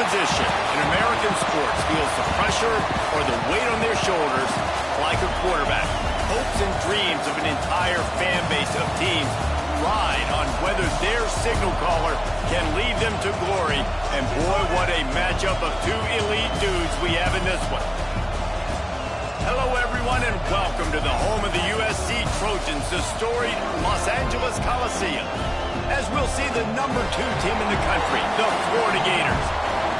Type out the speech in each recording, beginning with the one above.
position in American sports feels the pressure or the weight on their shoulders like a quarterback. Hopes and dreams of an entire fan base of teams ride on whether their signal caller can lead them to glory. And boy, what a matchup of two elite dudes we have in this one. Hello, everyone, and welcome to the home of the USC Trojans, the storied Los Angeles Coliseum. As we'll see the #2 team in the country, the Florida Gators,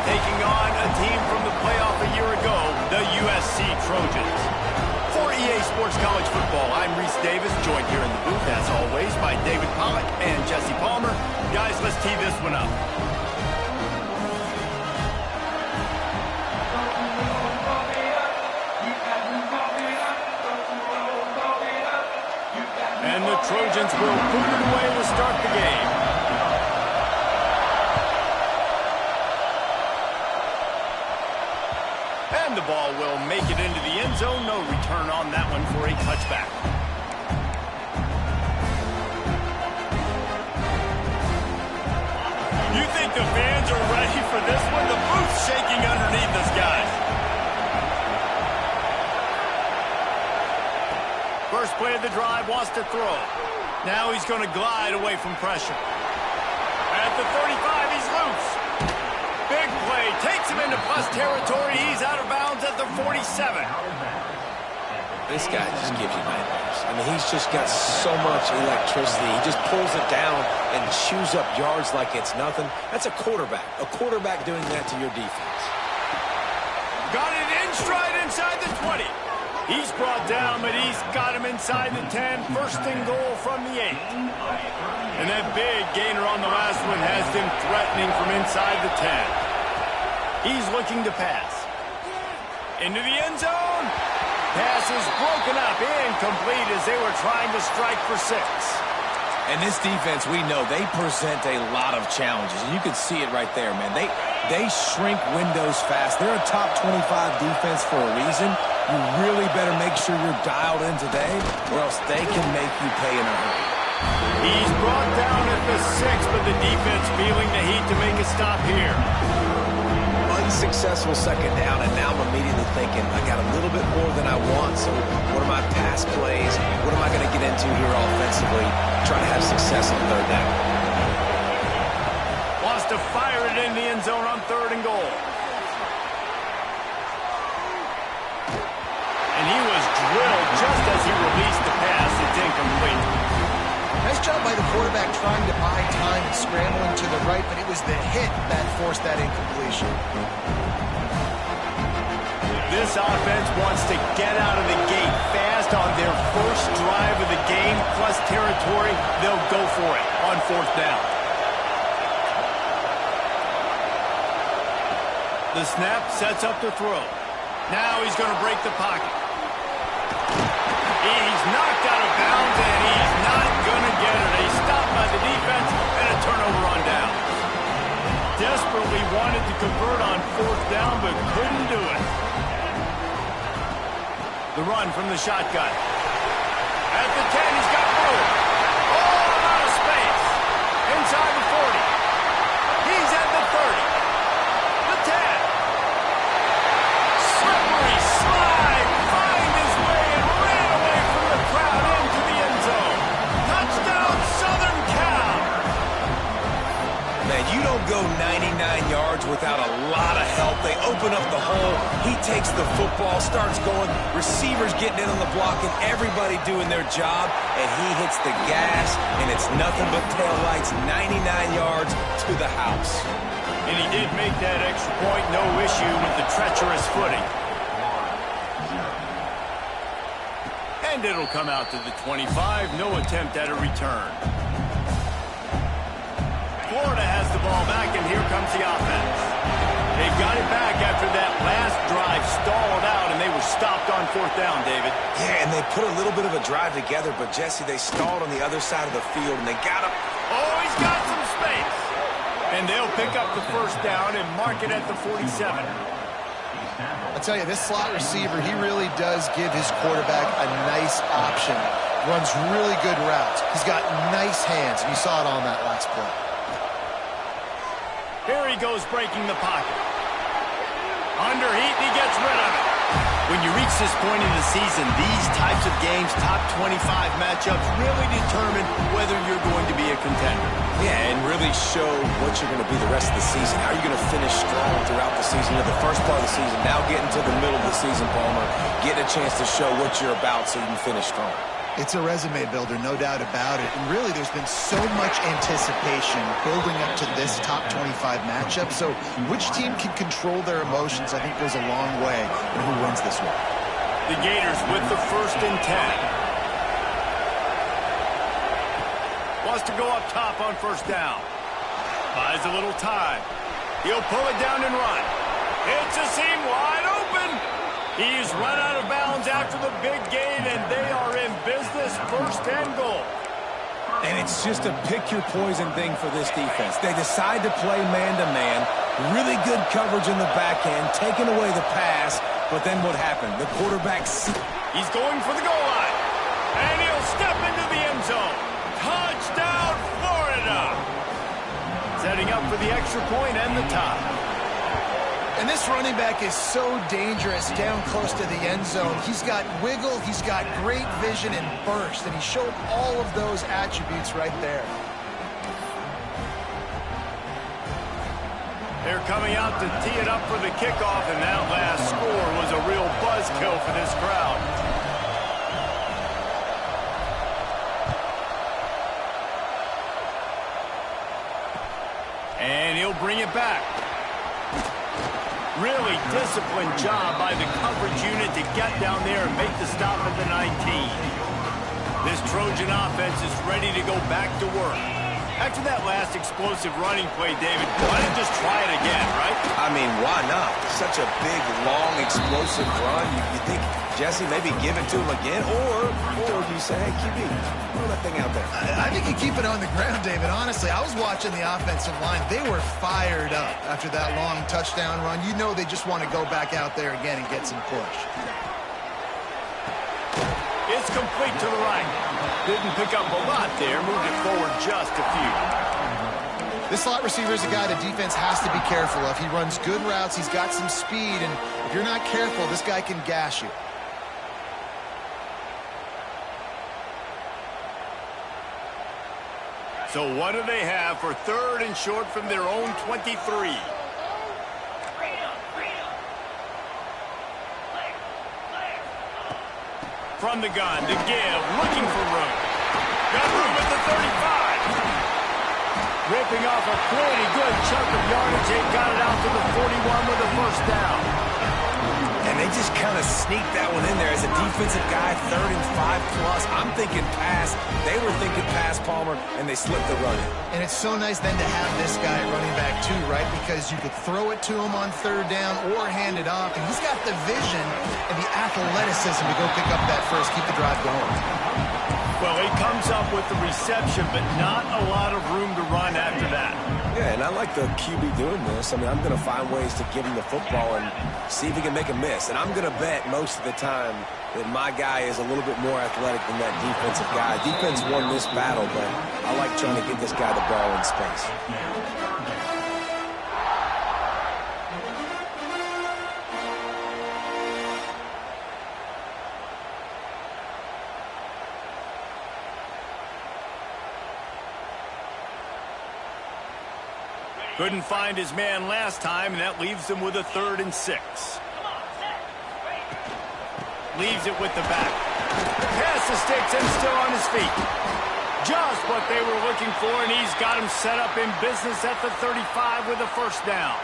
taking on a team from the playoff a year ago, the USC Trojans. For EA Sports College Football, I'm Reese Davis, joined here in the booth, as always, by David Pollack and Jesse Palmer. Guys, let's tee this one up. And the Trojans will boot it away to start the game. And the ball will make it into the end zone. No return on that one for a touchback. You think the fans are ready for this one? The booth's shaking underneath us, guys. First play of the drive, wants to throw. Now he's going to glide away from pressure. At the 35, he's loose. Big play, takes him into plus territory. He's out of bounds at the 47. This guy just gives you nightmares. I mean, he's just got so much electricity. He just pulls it down and chews up yards like it's nothing. That's a quarterback. A quarterback doing that to your defense. Got it in stride inside the 20. He's brought down, but he's got him inside the 10. First and goal from the 8. And that big gainer on the last one has them threatening from inside the 10. He's looking to pass. Into the end zone. Pass is broken up, incomplete as they were trying to strike for 6. And this defense, we know, they present a lot of challenges. And you can see it right there, man. They shrink windows fast. They're a top 25 defense for a reason. You really better make sure you're dialed in today, or else they can make you pay in a hurry. He's brought down at the 6, but the defense feeling the heat to make a stop here. Unsuccessful second down, and now I'm immediately thinking, I got a little bit more than I want, so what are my pass plays? What am I going to get into here offensively? Try to have success on third down. Wants to fire it in the end zone on 3rd and goal. And he was drilled just as he released the pass. It's incomplete. Nice job by the quarterback trying to buy time and scrambling to the right, but it was the hit that forced that incompletion. This offense wants to get out of the gate fast on their first drive of the game, plus territory. They'll go for it on 4th down. The snap sets up the throw. Now he's going to break the pocket. He's knocked out of bounds, and he's not going to get it. A stop by the defense and a turnover on downs. Desperately wanted to convert on 4th down, but couldn't do it. The run from the shotgun. At the 10, he's got room. Oh, out of space. Inside the 40. He's at the 30. The 10. Slippery slide. Find his way and ran away from the crowd into the end zone. Touchdown, Southern Cal. Man, you don't go 99 yards without a lot of help. They open up the hole. He takes the football, starts going. Receivers getting in on the block, and everybody doing their job. And he hits the gas, and it's nothing but tail lights, 99 yards to the house. And he did make that extra point, no issue with the treacherous footing. And it'll come out to the 25, no attempt at a return. Florida has the ball back, and here comes the offense. They've got it back after that last drive stalled out, and they were stopped on 4th down, David. Yeah, and they put a little bit of a drive together, but, Jesse, they stalled on the other side of the field, and they got him. Oh, he's got some space. And they'll pick up the 1st down and mark it at the 47. I'll tell you, this slot receiver, he really does give his quarterback a nice option. Runs really good routes. He's got nice hands, and you saw it on that last play. Here he goes breaking the pocket. Under heat, and he gets rid of it. When you reach this point in the season, these types of games, top 25 matchups, really determine whether you're going to be a contender. Yeah, and really show what you're going to be the rest of the season. How are you going to finish strong throughout the season? The first part of the season, now getting to the middle of the season, Palmer, getting a chance to show what you're about so you can finish strong. It's a resume builder, no doubt about it. And really, there's been so much anticipation building up to this top 25 matchup. So which team can control their emotions, I think, goes a long way in who wins this one. The Gators with the 1st and 10. Wants to go up top on 1st down. Buys a little time. He'll pull it down and run. It's a seam wide open. He's run out of bounds after the big gain, and they are in business. 1st and goal. And it's just a pick-your-poison thing for this defense. They decide to play man-to-man, really good coverage in the back end, taking away the pass, but then what happened? The quarterback... He's going for the goal line, and he'll step into the end zone. Touchdown, Florida! Setting up for the extra point and the tie. And this running back is so dangerous down close to the end zone. He's got wiggle, he's got great vision and burst, and he showed all of those attributes right there. They're coming out to tee it up for the kickoff, and that last score was a real buzzkill for this crowd. And he'll bring it back. Really disciplined job by the coverage unit to get down there and make the stop at the 19. This Trojan offense is ready to go back to work. After that last explosive running play, David, why not just try it again, right? I mean, why not? Such a big, long, explosive run. You think, Jesse, maybe give it to him again? Or do you say, hey, QB, throw that thing out there? I think you keep it on the ground, David. Honestly, I was watching the offensive line. They were fired up after that long touchdown run. You know they just want to go back out there again and get some push. It's complete to the right. Didn't pick up a lot there. Moved it forward just a few. This slot receiver is a guy the defense has to be careful of. He runs good routes. He's got some speed. And if you're not careful, this guy can gash you. So what do they have for 3rd and short from their own 23? From the gun to give, looking for room. Got room at the 35. Ripping off a pretty good chunk of yardage. They got it out to the 41 with a 1st down. And they just kind of sneaked that one in there as a defensive guy, 3rd and 5+. I'm thinking pass. They were thinking pass, Palmer, and they slipped the run in. And it's so nice then to have this guy running back too, right? Because you could throw it to him on 3rd down or hand it off. And he's got the vision and the athleticism to go pick up that first, keep the drive going. Well, he comes up with the reception, but not a lot of room to run after that. Yeah, and I like the QB doing this. I mean, I'm going to find ways to give him the football and see if he can make a miss. And I'm going to bet most of the time that my guy is a little bit more athletic than that defensive guy. Defense won this battle, but I like trying to get this guy the ball in space. Couldn't find his man last time, and that leaves him with a 3rd and 6. Leaves it with the back. Pass the sticks and still on his feet. Just what they were looking for, and he's got him set up in business at the 35 with a 1st down.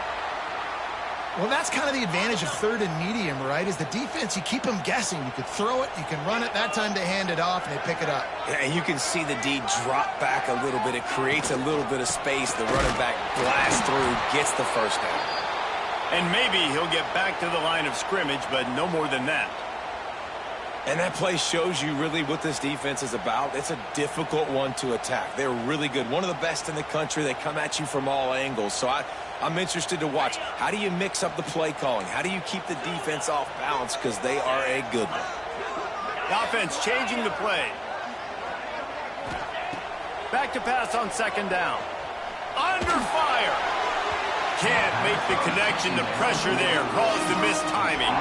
Well, that's kind of the advantage of 3rd and medium, right? Is the defense, you keep them guessing. You could throw it, you can run it. That time they hand it off, and they pick it up. Yeah, and you can see the D drop back a little bit. It creates a little bit of space. The running back blasts through, gets the 1st down. And maybe he'll get back to the line of scrimmage, but no more than that. And that play shows you really what this defense is about. It's a difficult one to attack. They're really good. One of the best in the country. They come at you from all angles. So I'm interested to watch. How do you mix up the play calling? How do you keep the defense off balance? Because they are a good one. The offense changing the play. Back to pass on 2nd down. Under fire. can't make the connection. The pressure there caused the missed timing.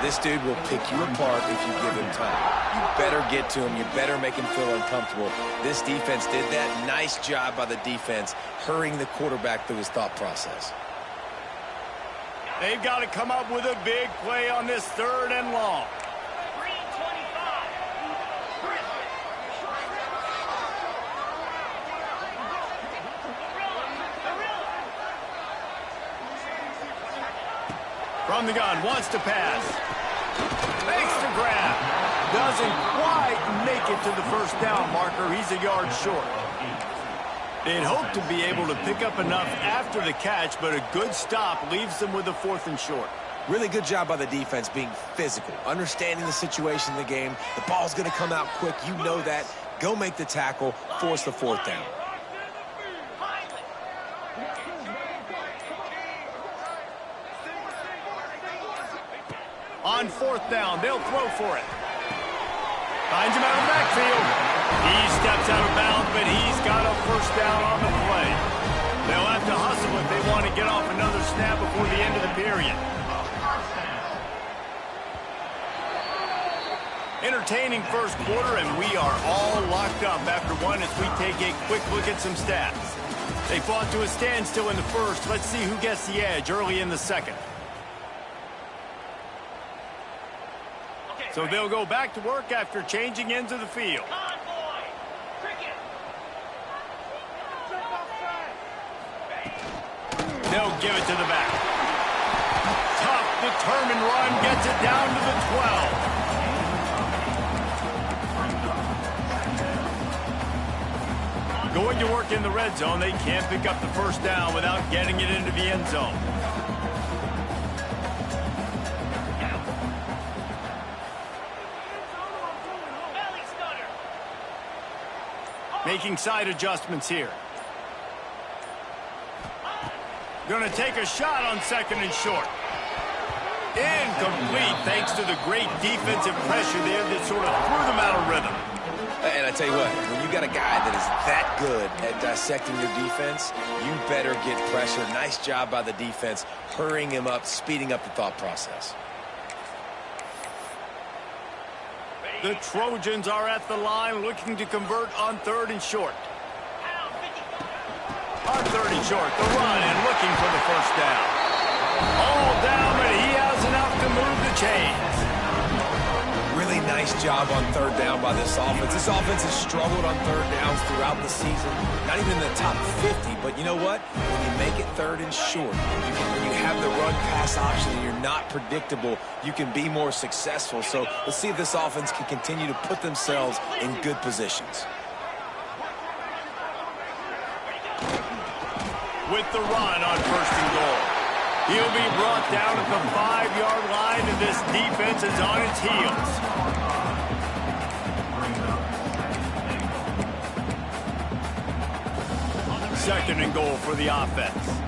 This dude will pick you apart if you give him time. You better get to him. You better make him feel uncomfortable. This defense did that. Nice job by the defense, hurrying the quarterback through his thought process. They've got to come up with a big play on this 3rd and long. From the gun, wants to pass. Makes the grab. Doesn't quite make it to the first down marker. He's a yard short. They'd hope to be able to pick up enough after the catch, but a good stop leaves them with a 4th and short. Really good job by the defense being physical, understanding the situation in the game. The ball's going to come out quick. You know that. Go make the tackle, force the 4th down. On 4th down, they'll throw for it. Finds him out of the backfield. He steps out of bounds, but he's got a 1st down on the play. They'll have to hustle if they want to get off another snap before the end of the period. Entertaining first quarter, and we are all locked up after one as we take a quick look at some stats. They fought to a standstill in the first. Let's see who gets the edge early in the second. So they'll go back to work after changing ends of the field. They'll give it to the back. Tough, determined run gets it down to the 12. Going to work in the red zone, they can't pick up the 1st down without getting it into the end zone. Making side adjustments here. Going to take a shot on 2nd and short. Incomplete thanks to the great defensive pressure there that sort of threw them out of rhythm. And I tell you what, when you got a guy that is that good at dissecting your defense, you better get pressure. Nice job by the defense, hurrying him up, speeding up the thought process. The Trojans are at the line looking to convert on 3rd and short. On 3rd and short, the run and looking for the 1st down. All down, but he has enough to move the chains. Really nice job on 3rd down by this offense. This offense has struggled on 3rd downs throughout the season. Not even in the top 50, but you know what? When you make it 3rd and short, when you have the run-pass option and you're not predictable, you can be more successful. So let's see if this offense can continue to put themselves in good positions. With the run on 1st and goal. He'll be brought down at the 5-yard line, and this defense is on its heels. Second and goal for the offense.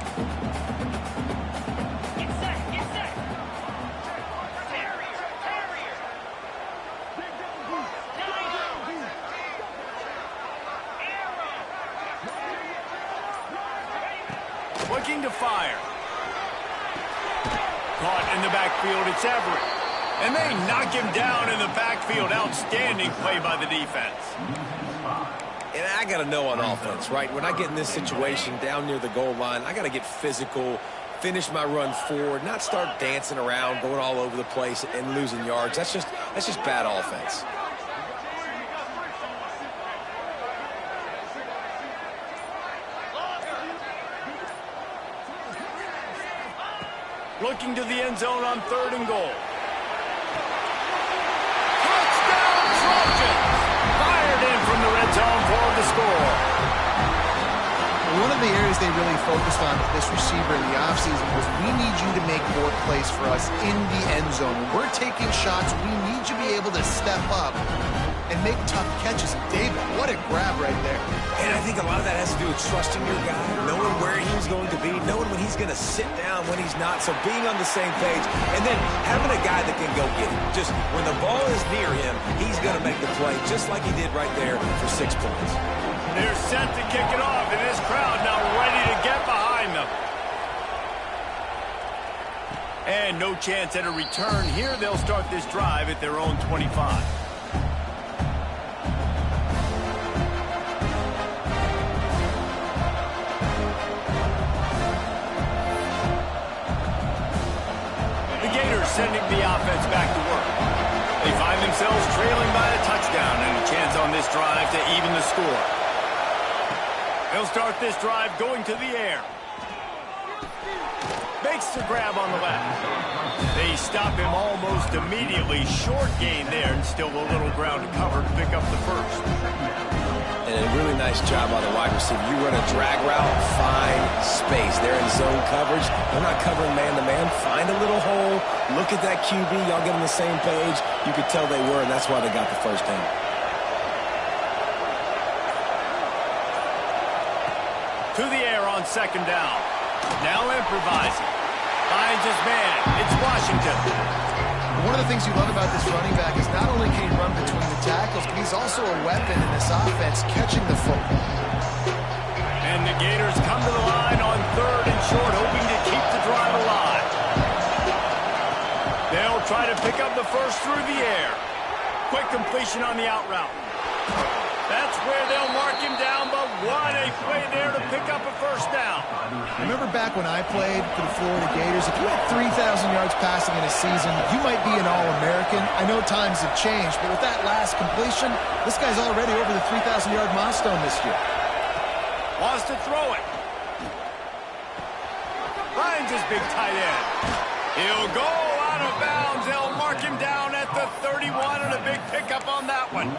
Looking to fire. Caught in the backfield, it's Everett. And they knock him down in the backfield. Outstanding play by the defense. And I got to know on offense, right? When I get in this situation down near the goal line, I got to get physical, finish my run forward, not start dancing around, going all over the place and losing yards. That's just bad offense. Looking to the end zone on 3rd and goal. Touchdown, Trojans! Fired in from the red zone for the score. One of the areas they really focused on with this receiver in the offseason was we need you to make more plays for us in the end zone. When we're taking shots, we need you to be able to step up and make tough catches. David, what a grab right there. And I think a lot of that has to do with trusting your guy, knowing where he's going to be, knowing when he's going to sit down, when he's not. So being on the same page, and then having a guy that can go get it. Just when the ball is near him, he's going to make the play, just like he did right there for 6 points. They're set to kick it off, and this crowd now ready to get behind them. And no chance at a return here. They'll start this drive at their own 25. Sending the offense back to work. They find themselves trailing by a touchdown and a chance on this drive to even the score. They'll start this drive going to the air. Makes the grab on the left. They stop him almost immediately. Short gain there and still a little ground to cover to pick up the first. And a really nice job on the wide receiver. You run a drag route, find space. They're in zone coverage. They're not covering man-to-man. Find a little hole. Look at that QB. Y'all get on the same page. You could tell they were, and that's why they got the first down. To the air on second down. Now improvising. Finds his man. It's Washington. One of the things you love about this running back is not only can he run between the tackles, but he's also a weapon in this offense catching the football. And the Gators come to the line on third and short, hoping to keep the drive alive. They'll try to pick up the first through the air. Quick completion on the out route. That's where they'll mark him down, but what a play there to pick up a first down. Remember back when I played for the Florida Gators, if you had 3,000 yards passing in a season, you might be an All-American. I know times have changed, but with that last completion, this guy's already over the 3,000-yard milestone this year. Wants to throw it. Finds his big tight end. He'll go out of bounds. They'll mark him down at the 31, and a big pickup on that one.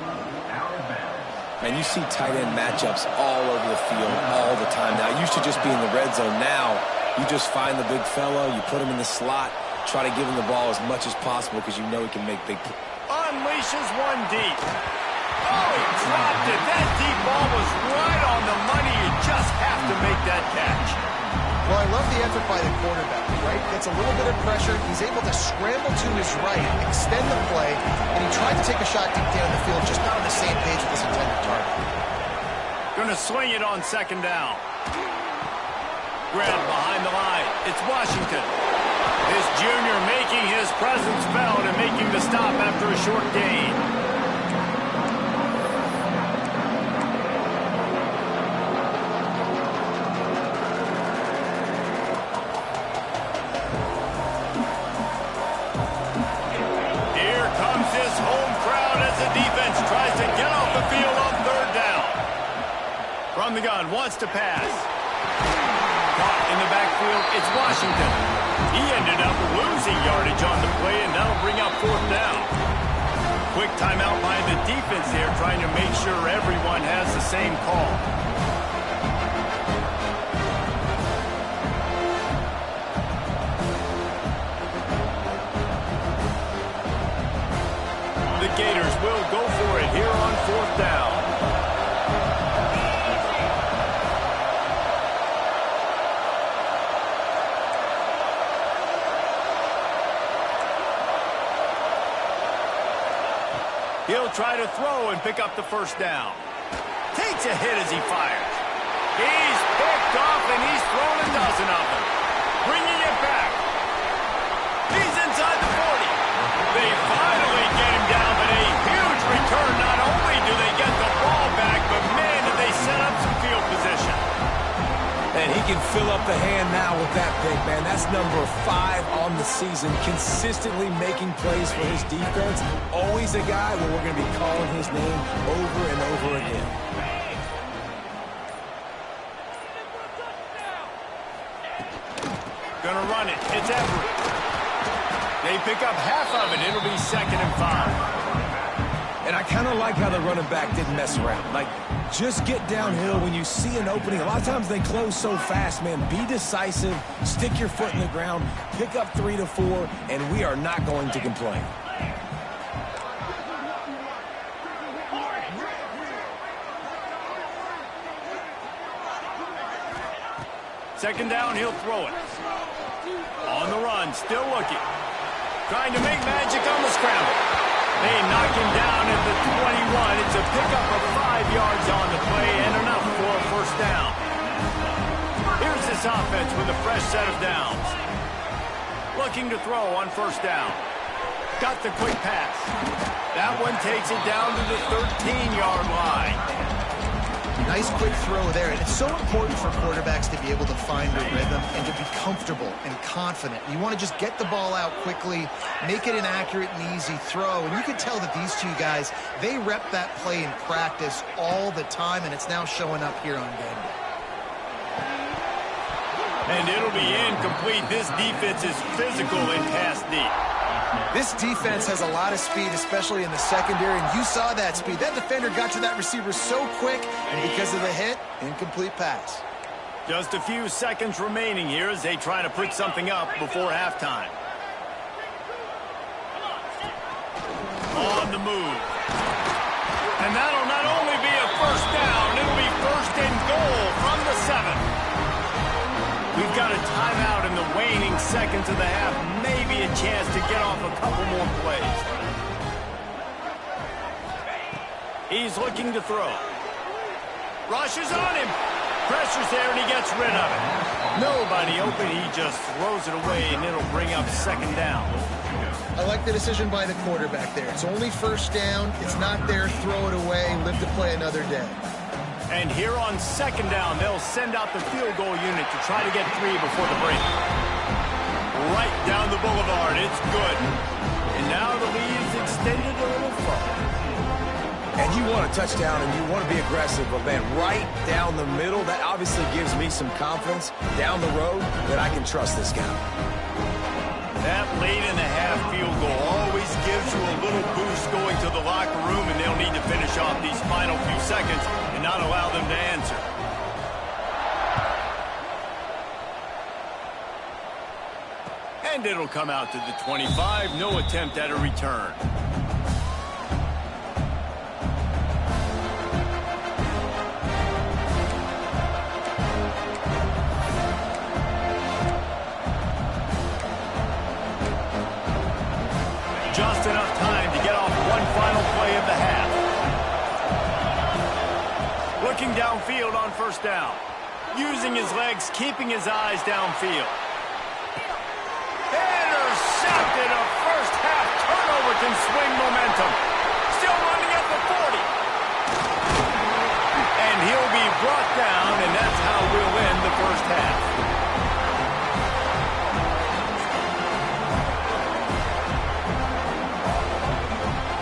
And you see tight end matchups all over the field all the time. Now, it used to just be in the red zone. Now, you just find the big fellow, you put him in the slot, try to give him the ball as much as possible because you know he can make big plays. Unleashes one deep. Oh, he dropped it. That deep ball was right on the money. You just have to make that catch. Well, I love the effort by the quarterback, right? Gets a little bit of pressure. He's able to scramble to his right, extend the play, and he tried to take a shot deep down the field, just not on the same page with his intended target. Gonna swing it on second down. Grab behind the line. It's Washington. This junior making his presence felt and making the stop after a short gain. From the gun, wants to pass. Caught in the backfield, it's Washington. He ended up losing yardage on the play, and that'll bring up fourth down. Quick timeout by the defense here, trying to make sure everyone has the same call. The Gators will go for it here on fourth down. He'll try to throw and pick up the first down. Takes a hit as he fires. He's picked off, and he's thrown a dozen of them. Bringing it back. He's inside the 40. They finally get him down, but a huge return. Not only do they get the ball back, but, man, did they set up some field position. And he can fill up the hand now with that pick, man. That's number 5 on the season, consistently making plays for his defense. Always a guy where we're going to be calling his name over and over again. Gonna run it. It's Everett. They pick up half of it. It'll be 2nd and 5. And I kind of like how the running back didn't mess around. Like, just get downhill when you see an opening. A lot of times they close so fast, man. Be decisive, stick your foot in the ground, pick up 3 to 4, and we are not going to complain. Second down, he'll throw it. On the run, still looking. Trying to make magic on the scramble. They knock him down at the 21. It's a pickup of 5 yards on the play and enough for a first down. Here's this offense with a fresh set of downs. looking to throw on first down. Got the quick pass. That one takes it down to the 13-yard line. Nice quick throw there. And it's so important for quarterbacks to be able to find a rhythm and to be comfortable and confident. You want to just get the ball out quickly, make it an accurate and easy throw. And you can tell that these two guys, they rep that play in practice all the time, and it's now showing up here on game day. And it'll be incomplete. This defense is physical and pass deep. This defense has a lot of speed, especially in the secondary, and you saw that speed. That defender got to that receiver so quick, and because of the hit, incomplete pass. Just a few seconds remaining here as they try to put something up before halftime. On the move. And that'll not only be a first down, it'll be first and goal from the 7. We've got a timeout in the waning seconds of the half. Maybe a chance to get off a couple more plays. He's looking to throw. Rushes on him. Pressure's there, and he gets rid of it. Nobody open. He just throws it away, and it'll bring up second down. I like the decision by the quarterback there. It's only first down. It's not there. Throw it away. Live to play another day. And here on second down, they'll send out the field goal unit to try to get 3 before the break. Right down the boulevard. It's good. And now the lead is extended a little further. And you want a touchdown and you want to be aggressive, but man, right down the middle, that obviously gives me some confidence down the road that I can trust this guy. That late in the half field goal always gives you a little boost going to the locker room, and they'll need to finish off these final few seconds and not allow them to answer. And it'll come out to the 25. No attempt at a return. Just enough time to get off one final play of the half. Looking downfield on first down. Using his legs, keeping his eyes downfield. Intercepted. A first half turnover can swing momentum. Still running at the 40. And he'll be brought down, and that's how we'll end the first half.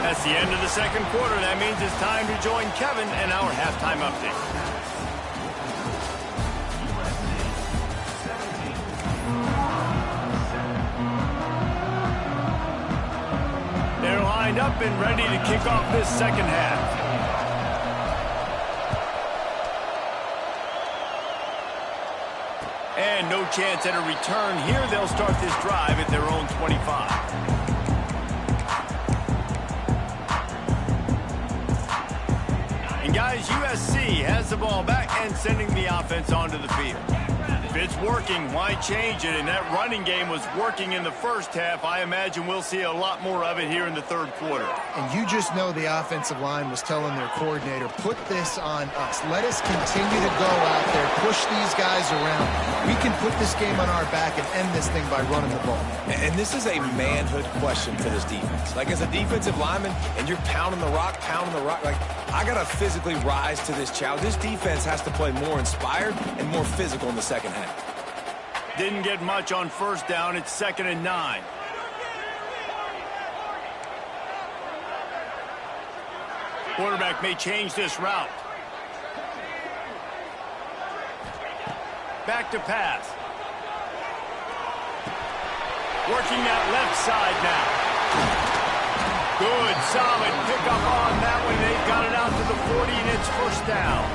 That's the end of the second quarter. That means it's time to join Kevin and our halftime update. They're lined up and ready to kick off this second half. And no chance at a return here. They'll start this drive at their own 25. Guys, USC has the ball back and sending the offense onto the field. If it's working, why change it? And that running game was working in the first half. I imagine we'll see a lot more of it here in the third quarter. And you just know the offensive line was telling their coordinator, put this on us. Let us continue to go out there, push these guys around. We can put this game on our back and end this thing by running the ball. And this is a manhood question for this defense. Like, as a defensive lineman, and you're pounding the rock, like, I got to physically rise to this challenge. This defense has to play more inspired and more physical in the second half. Didn't get much on first down. It's 2nd and 9. Quarterback may change this route. Back to pass. Working that left side now. Good, solid pickup on that one. They've got it out to the 40, and it's first down.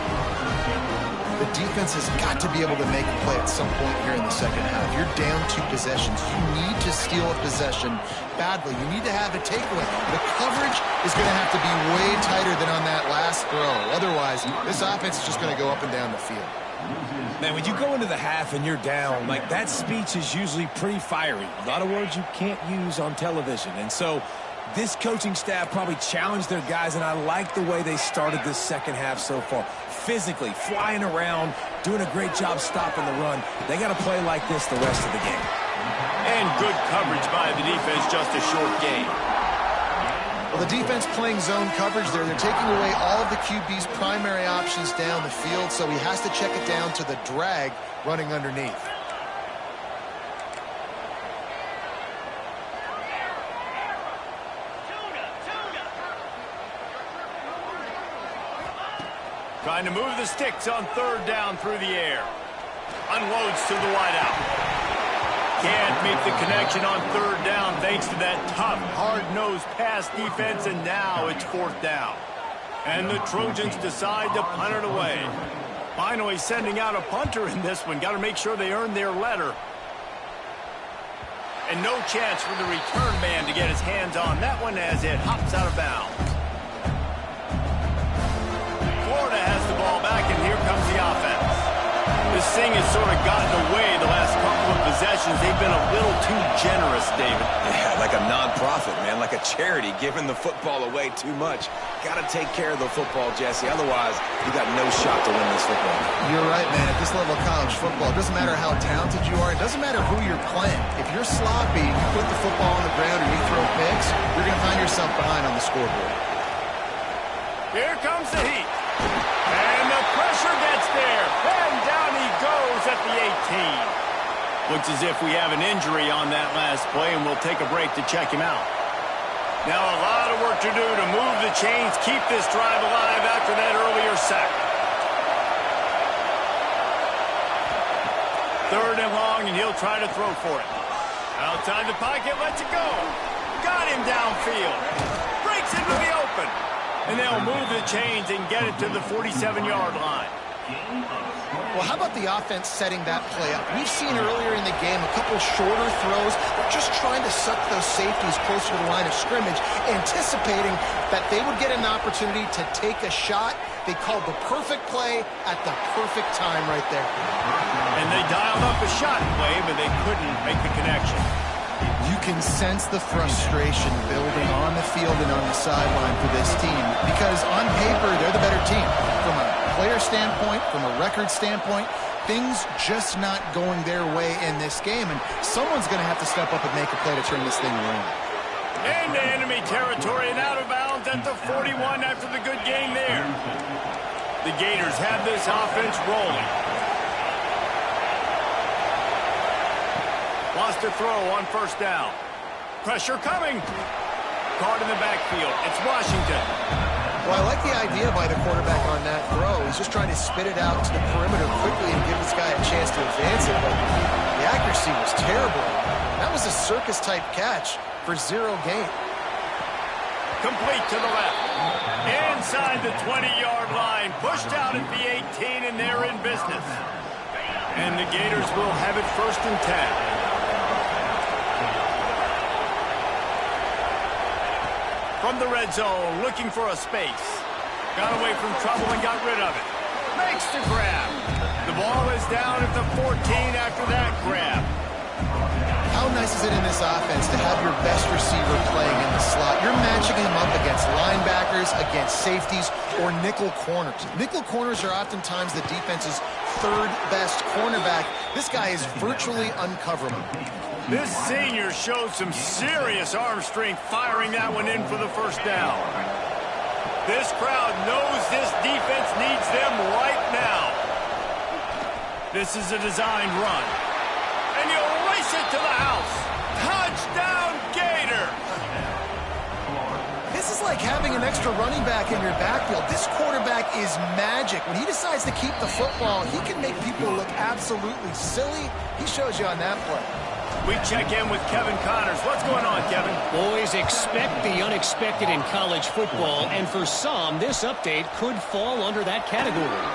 The defense has got to be able to make a play at some point here in the second half. You're down 2 possessions. You need to steal a possession badly. You need to have a takeaway. The coverage is going to have to be way tighter than on that last throw. Otherwise, this offense is just going to go up and down the field. Man, when you go into the half and you're down, like, that speech is usually pretty fiery. A lot of words you can't use on television. And so this coaching staff probably challenged their guys, and I like the way they started this second half so far. Physically, flying around, doing a great job stopping the run. They got to play like this the rest of the game. And good coverage by the defense, just a short gain. Well, the defense playing zone coverage there. They're taking away all of the QB's primary options down the field, so he has to check it down to the drag running underneath. Trying to move the sticks on third down through the air. Unloads to the wideout. Can't make the connection on third down thanks to that tough, hard-nosed pass defense, and now it's fourth down. And the Trojans decide to punt it away. Finally sending out a punter in this one. Got to make sure they earn their letter. And no chance for the return man to get his hands on that one as it hops out of bounds. Florida has the ball back, and here comes the offense. This thing has sort of gotten away the last couple of possessions. They've been a little too generous, David. Yeah, like a non-profit, man, like a charity, giving the football away too much. Got to take care of the football, Jesse. Otherwise, you got no shot to win this football. You're right, man. At this level of college football, it doesn't matter how talented you are. It doesn't matter who you're playing. If you're sloppy, you put the football on the ground or you throw picks, you're going to find yourself behind on the scoreboard. Here comes the heat. And the pressure gets there. And down he goes at the 18. Looks as if we have an injury on that last play, and we'll take a break to check him out. Now a lot of work to do to move the chains, keep this drive alive after that earlier sack. Third and long, and he'll try to throw for it. Outside the pocket, lets it go. Got him downfield. Breaks into the open. And they'll move the chains and get it to the 47-yard line. Well, how about the offense setting that play up? We've seen earlier in the game a couple shorter throws. They're just trying to suck those safeties closer to the line of scrimmage, anticipating that they would get an opportunity to take a shot. They called the perfect play at the perfect time right there. And they dialed up a shot play, but they couldn't make the connection. You can sense the frustration building on the field and on the sideline for this team because on paper, they're the better team. From a player standpoint, from a record standpoint, things just not going their way in this game, and someone's going to have to step up and make a play to turn this thing around. Into enemy territory and out of bounds at the 41 after the good game there. The Gators have this offense rolling. Wants to throw on first down. Pressure coming. Caught in the backfield. It's Washington. Well, I like the idea by the quarterback on that throw. He's just trying to spit it out to the perimeter quickly and give this guy a chance to advance it. But the accuracy was terrible. That was a circus-type catch for zero gain. Complete to the left. Inside the 20-yard line. Pushed out at the 18, and they're in business. And the Gators will have it first and 10. From the red zone, looking for a space. Got away from trouble and got rid of it. Makes the grab. The ball is down at the 14 after that grab. How nice is it in this offense to have your best receiver playing in the slot? You're matching him up against linebackers, against safeties, or nickel corners. Nickel corners are oftentimes the defense's third best cornerback. This guy is virtually uncoverable. This senior showed some serious arm strength firing that one in for the first down. This crowd knows this defense needs them right now. This is a designed run. And you'll race it to the house. Touchdown, Gator! This is like having an extra running back in your backfield. This quarterback is magic. When he decides to keep the football, he can make people look absolutely silly. He shows you on that play. We check in with Kevin Connors. What's going on, Kevin? Boys, expect the unexpected in college football, and for some, this update could fall under that category.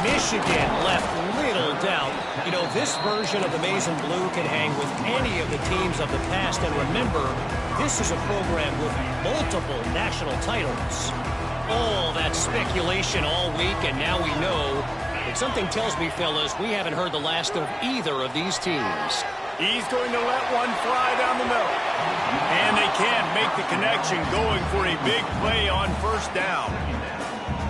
Michigan left little doubt. You know, this version of the Maize and Blue can hang with any of the teams of the past, and remember, this is a program with multiple national titles. All that speculation all week, and now we know. But something tells me, fellas, we haven't heard the last of either of these teams. He's going to let one fly down the middle. And they can't make the connection going for a big play on first down.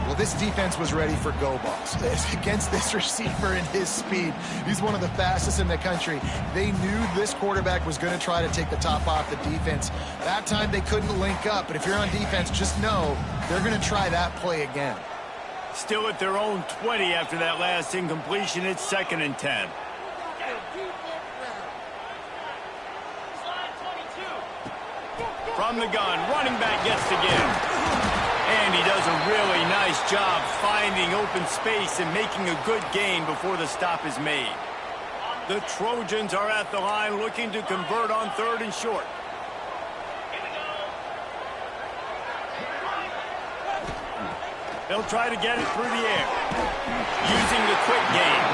Well, this defense was ready for go balls. Against this receiver and his speed, he's one of the fastest in the country. They knew this quarterback was going to try to take the top off the defense. That time they couldn't link up, but if you're on defense, just know they're going to try that play again. Still at their own 20 after that last incompletion. It's 2nd and 10. From the gun, running back gets to give. And he does a really nice job finding open space and making a good gain before the stop is made. The Trojans are at the line looking to convert on 3rd and short. They'll try to get it through the air. Using the quick game.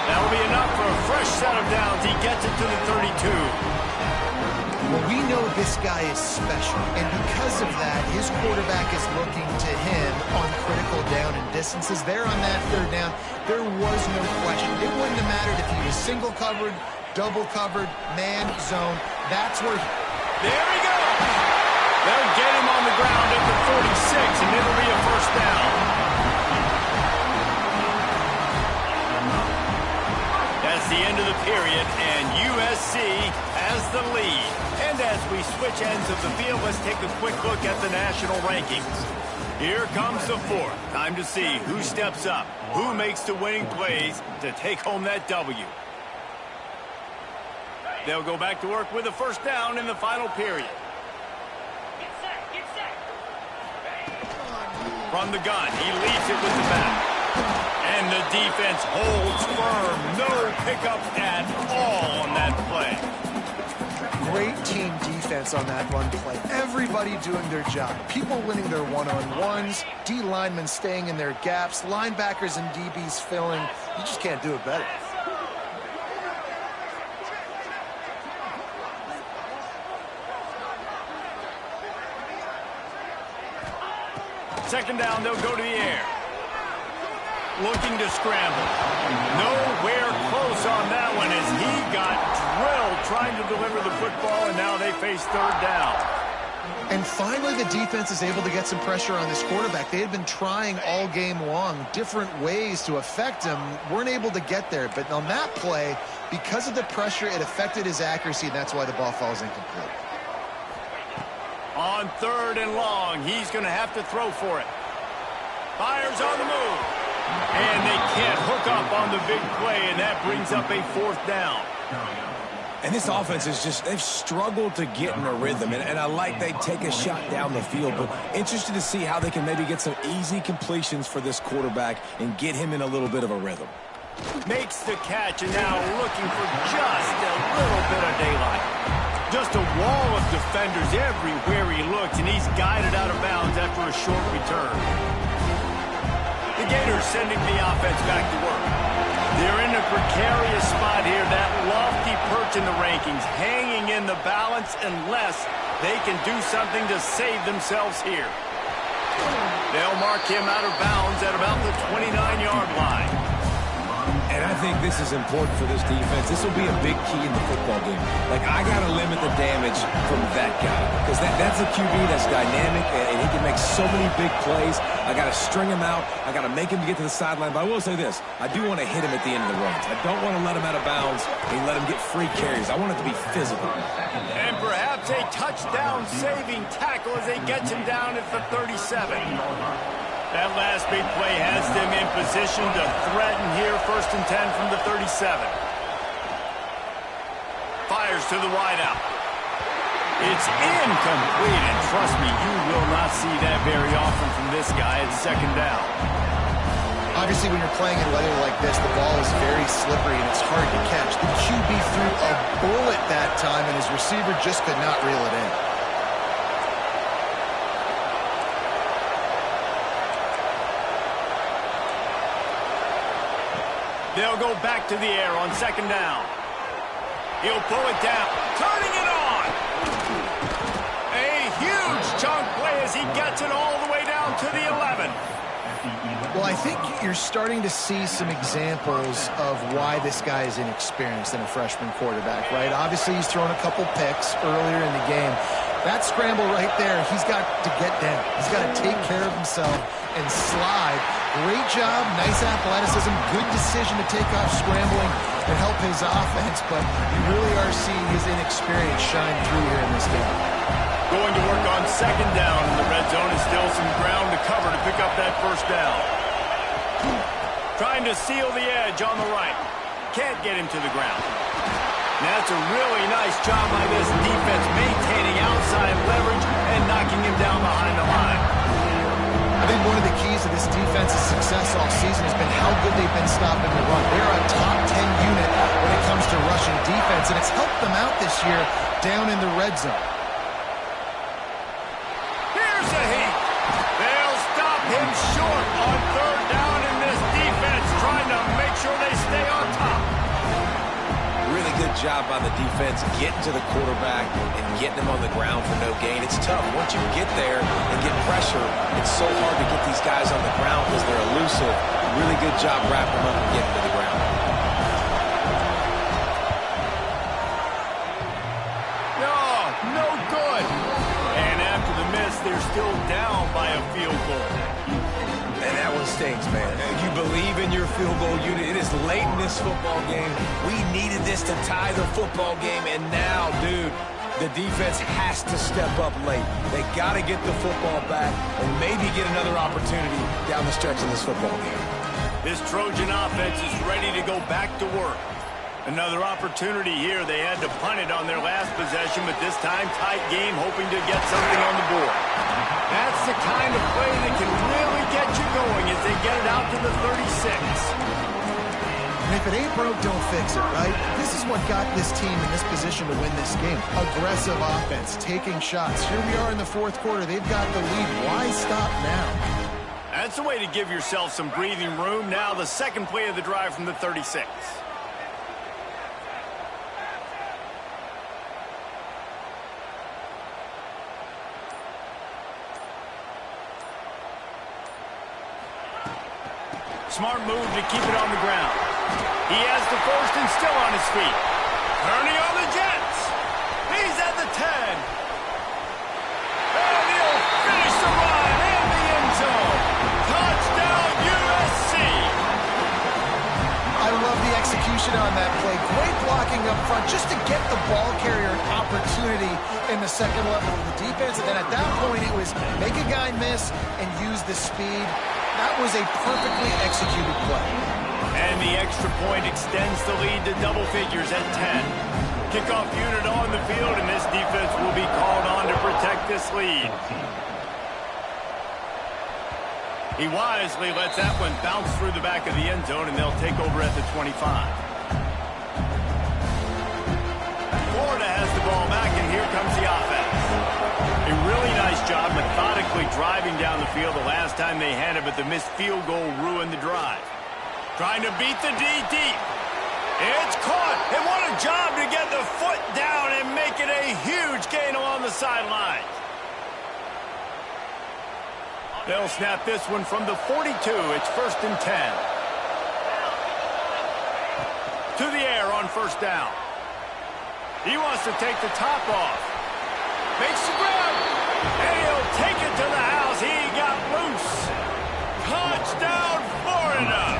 That'll be enough for a fresh set of downs. He gets it to the 32. Well, we know this guy is special, and because of that, his quarterback is looking to him on critical down and distances. There on that 3rd down, there was no question. It wouldn't have mattered if he was single covered, double covered, man, zone. That's where... There he goes! They'll get him on the ground at the 46, and it'll be a first down. That's the end of the period, and USC has the lead. And as we switch ends of the field, let's take a quick look at the national rankings. Here comes the 4th. Time to see who steps up, who makes the winning plays to take home that W. They'll go back to work with a first down in the final period. From the gun, he leaves it with the back. And the defense holds firm. No pickups at all on that play. Great team defense on that run play. Everybody doing their job. People winning their one-on-ones, D linemen staying in their gaps, linebackers and DBs filling. You just can't do it better. Second down, they'll go to the air. Looking to scramble. Nowhere close on that one as he got drilled trying to deliver the football, and now they face 3rd down. And finally, the defense is able to get some pressure on this quarterback. They had been trying all game long, different ways to affect him, weren't able to get there. But on that play, because of the pressure, it affected his accuracy, and that's why the ball falls incomplete. On 3rd and long, he's going to have to throw for it. Fires on the move. And they can't hook up on the big play, and that brings up a 4th down. And this offense is just, they've struggled to get in a rhythm. And I like they take a shot down the field, but interested to see how they can maybe get some easy completions for this quarterback and get him in a little bit of a rhythm. Makes the catch, and now looking for just a little bit of daylight. Just a wall of defenders everywhere he looks, and he's guided out of bounds after a short return. The Gators sending the offense back to work. They're in a precarious spot here, that lofty perch in the rankings, hanging in the balance unless they can do something to save themselves here. They'll mark him out of bounds at about the 29-yard line. And I think this is important for this defense. This will be a big key in the football game. Like, I got to limit the damage from that guy because that's a QB that's dynamic, and he can make so many big plays. I got to string him out. I got to make him get to the sideline. But I will say this. I do want to hit him at the end of the runs. I don't want to let him out of bounds and let him get free carries. I want it to be physical. And perhaps a touchdown-saving tackle as they get him down at the 37. That last big play has them in position to threaten here, 1st and 10 from the 37. Fires to the wideout. It's incomplete, and trust me, you will not see that very often from this guy at 2nd down. Obviously, when you're playing in weather like this, the ball is very slippery and it's hard to catch. The QB threw a bullet that time, and his receiver just could not reel it in. They'll go back to the air on 2nd down. He'll pull it down, turning it on. A huge chunk play as he gets it all the way down to the 11. Well, I think you're starting to see some examples of why this guy is inexperienced in a freshman quarterback, right? Obviously, he's thrown a couple picks earlier in the game. That scramble right there, he's got to get down. He's got to take care of himself and slide. Great job, nice athleticism, good decision to take off scrambling and help his offense, but you really are seeing his inexperience shine through here in this game. Going to work on second down in the red zone is still some ground to cover to pick up that first down. Trying to seal the edge on the right. Can't get him to the ground. And that's a really nice job by this defense, maintaining outside leverage and knocking him down behind the line. I think one of the keys to this defense's success all season has been how good they've been stopping the run. They're a top 10 unit when it comes to rushing defense, and it's helped them out this year down in the red zone. Here's a heat. They'll stop him short on third down in this defense, trying to make sure they stay on top. Really good job by the defense getting to the quarterback and getting him on the ground for no gain. It's tough. Once you get there and get pressure, it's so hard to get these guys on the ground because they're elusive. Really good job wrapping them up and getting to the ground. No good. And after the miss, they're still down by a field goal. And that one stinks, man. You believe in your field goal unit. It is late in this football game. We needed this to tie the football game, and now, dude, the defense has to step up late. They got to get the football back and maybe get another opportunity down the stretch in this football game. This Trojan offense is ready to go back to work. Another opportunity here. They had to punt it on their last possession, but this time tight game, hoping to get something on the board. That's the kind of play that can really get you going as they get it out to the 36. And if it ain't broke, don't fix it, right? This is what got this team in this position to win this game. Aggressive offense, taking shots. Here we are in the fourth quarter. They've got the lead. Why stop now? That's the way to give yourself some breathing room. Now the second play of the drive from the 36. Smart move to keep it on the ground. He has the first and still on his feet. Turning on the Jets. He's at the 10. And he'll finish the run in the end zone. Touchdown, USC. I love the execution on that play. Great blocking up front just to get the ball carrier an opportunity in the second level of the defense. And then at that point, it was make a guy miss and use the speed. That was a perfectly executed play. And the extra point extends the lead to double figures at 10. Kickoff unit on the field, and this defense will be called on to protect this lead. He wisely lets that one bounce through the back of the end zone, and they'll take over at the 25. Florida has the ball back, and here comes the offense. A really nice job methodically driving down the field the last time they had it, but the missed field goal ruined the drive. Trying to beat the D deep. It's caught. And what a job to get the foot down and make it a huge gain along the sideline. They'll snap this one from the 42. It's first and 10. To the air on first down. He wants to take the top off. Makes the grab. And he'll take it to the house. He got loose. Touchdown, Florida.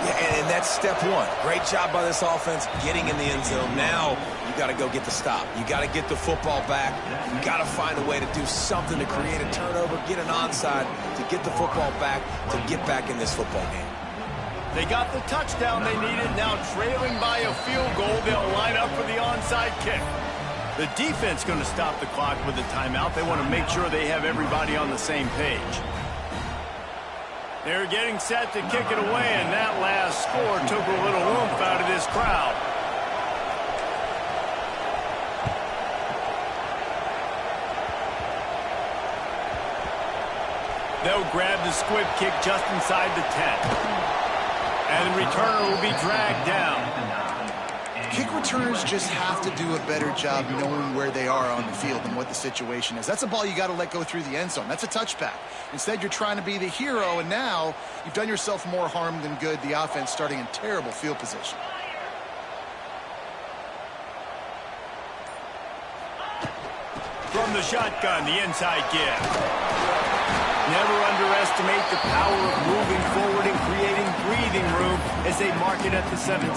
Yeah, and that's step one. Great job by this offense getting in the end zone. Now you got to go get the stop. You got to get the football back. You got to find a way to do something to create a turnover, get an onside, to get the football back, to get back in this football game. They got the touchdown they needed. Now trailing by a field goal, they'll line up for the onside kick. The defense going to stop the clock with a timeout. They want to make sure they have everybody on the same page. They're getting set to kick it away, and that last score took a little oomph out of this crowd. They'll grab the squib kick just inside the 10. And the returner will be dragged down. Kick returners just have to do a better job knowing where they are on the field and what the situation is. That's a ball you got to let go through the end zone. That's a touchback. Instead, you're trying to be the hero, and now you've done yourself more harm than good. The offense starting in terrible field position. the shotgun, the inside give. Never underestimate the power of moving forward and creating breathing room as they mark it at the 17.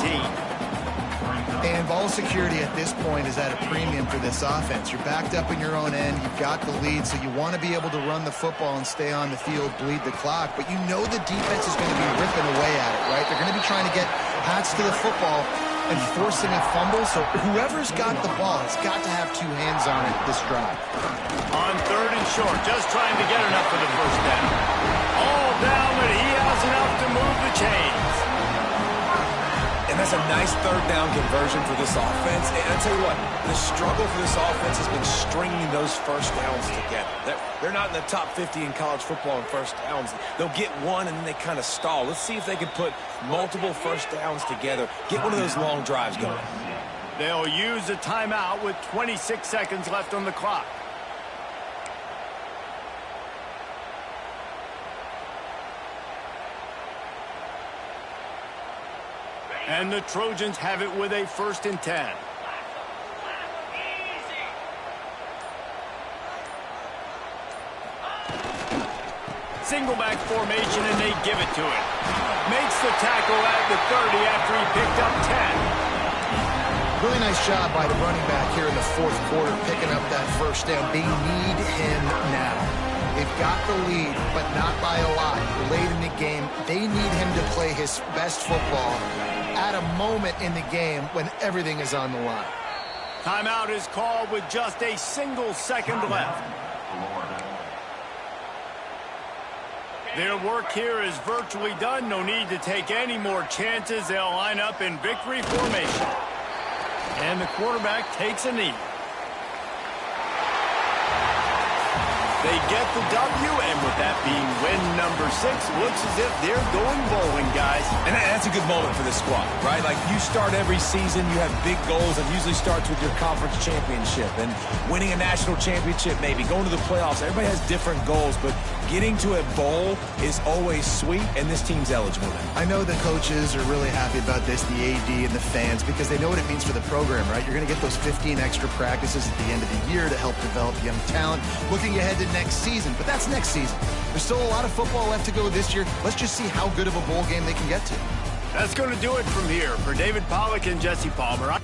And ball security at this point is at a premium for this offense. You're backed up in your own end. You've got the lead, so you want to be able to run the football and stay on the field, bleed the clock. But you know the defense is going to be ripping away at it, right? They're going to be trying to get Pats to the football and forcing a fumble. So whoever's got the ball has got to have two hands on it this drive. On 3rd and short, just trying to get enough for the first down. All down, but he has enough to move the chains. And that's a nice 3rd down conversion for this offense. And I tell you what, the struggle for this offense has been stringing those first downs together. They're not in the top 50 in college football in first downs. They'll get one and then they kind of stall. Let's see if they can put multiple first downs together, get one of those long drives going. They'll use a timeout with 26 seconds left on the clock. And the Trojans have it with a 1st and 10. Single back formation, and they give it to him. Makes the tackle at the 30 after he picked up 10. Really nice job by the running back here in the 4th quarter, picking up that first down. They need him now. They've got the lead, but not by a lot. Late in the game, they need him to play his best football at a moment in the game when everything is on the line. Timeout is called with just a single second left. Their work here is virtually done. No need to take any more chances. They'll line up in victory formation. And the quarterback takes a knee. They get the W, and with that being win number 6, looks as if they're going bowling, guys. And that's a good moment for this squad, right? Like, you start every season, you have big goals. It usually starts with your conference championship and winning a national championship, maybe going to the playoffs. Everybody has different goals, but getting to a bowl is always sweet, and this team's eligible now. I know the coaches are really happy about this, the AD and the fans, because they know what it means for the program, right? You're going to get those 15 extra practices at the end of the year to help develop young talent. Looking ahead to next season, but that's next season. There's still a lot of football left to go this year. Let's just see how good of a bowl game they can get to. That's going to do it from here. For David Pollack and Jesse Palmer,